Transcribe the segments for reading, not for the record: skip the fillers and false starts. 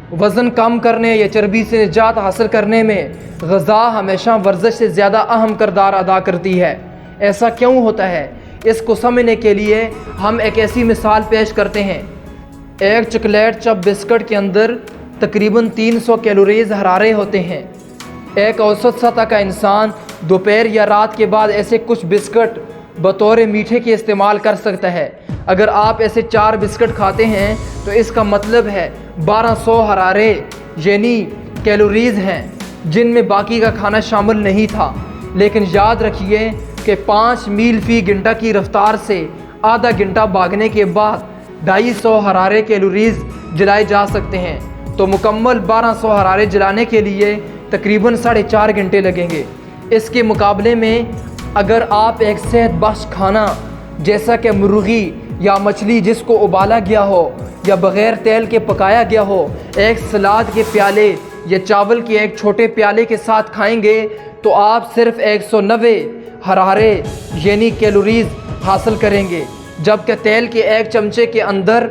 वज़न कम करने या चर्बी से निजात हासिल करने में ग़िज़ा हमेशा वर्जिश से ज़्यादा अहम किरदार अदा करती है। ऐसा क्यों होता है, इसको समझने के लिए हम एक ऐसी मिसाल पेश करते हैं। एक चॉकलेट चिप बिस्किट के अंदर तकरीबन 300 कैलोरीज़ हरारे होते हैं। एक औसत सतह का इंसान दोपहर या रात के बाद ऐसे कुछ बिस्किट बतौर मीठे के इस्तेमाल कर सकता है। अगर आप ऐसे 4 बिस्किट खाते हैं तो इसका मतलब है 1200 हरारे यानी कैलोरीज़ हैं, जिनमें बाकी का खाना शामिल नहीं था। लेकिन याद रखिए कि 5 मील फ़ी घंटा की रफ्तार से आधा घंटा भागने के बाद 250 हरारे कैलोरीज़ जलाए जा सकते हैं। तो मुकम्मल 1200 हरारे जलाने के लिए तकरीबन 4.5 घंटे लगेंगे। इसके मुकाबले में अगर आप एक सेहत बख्श खाना जैसा कि मुर्गी या मछली जिसको उबाला गया हो या बग़ैर तेल के पकाया गया हो, एक सलाद के प्याले या चावल के एक छोटे प्याले के साथ खाएंगे तो आप सिर्फ 190 हरारे यानी कैलोरीज़ हासिल करेंगे, जबकि तेल के एक चमचे के अंदर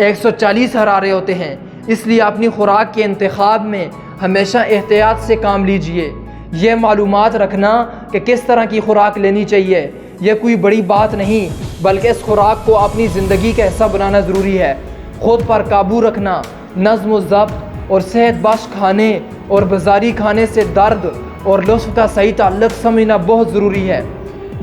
140 हरारे होते हैं। इसलिए अपनी खुराक के इंतखाब में हमेशा एहतियात से काम लीजिए। यह मालूमात रखना कि किस तरह की खुराक लेनी चाहिए यह कोई बड़ी बात नहीं, बल्कि इस खुराक को अपनी ज़िंदगी का हिस्सा बनाना ज़रूरी है। ख़ुद पर काबू रखना, नज़्म व ज़ब्त और सेहत बख्श खाने और बाज़ारी खाने से दर्द और लुत्फ़ का सही ताल्लुक़ समझना बहुत ज़रूरी है।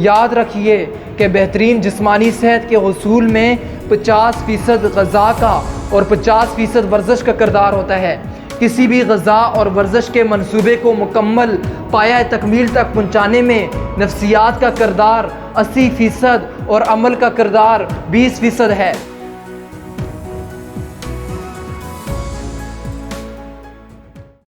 याद रखिए कि बेहतरीन जिस्मानी सेहत के हुसूल में 50% ग़िज़ा का और 50% वर्जिश का किरदार होता है। किसी भी ग़िज़ा और वर्जिश के मंसूबे को मुकम्मल पाया तकमील तक पहुँचाने में नफ्सियात का किरदार 80% और अमल का किरदार 20% है।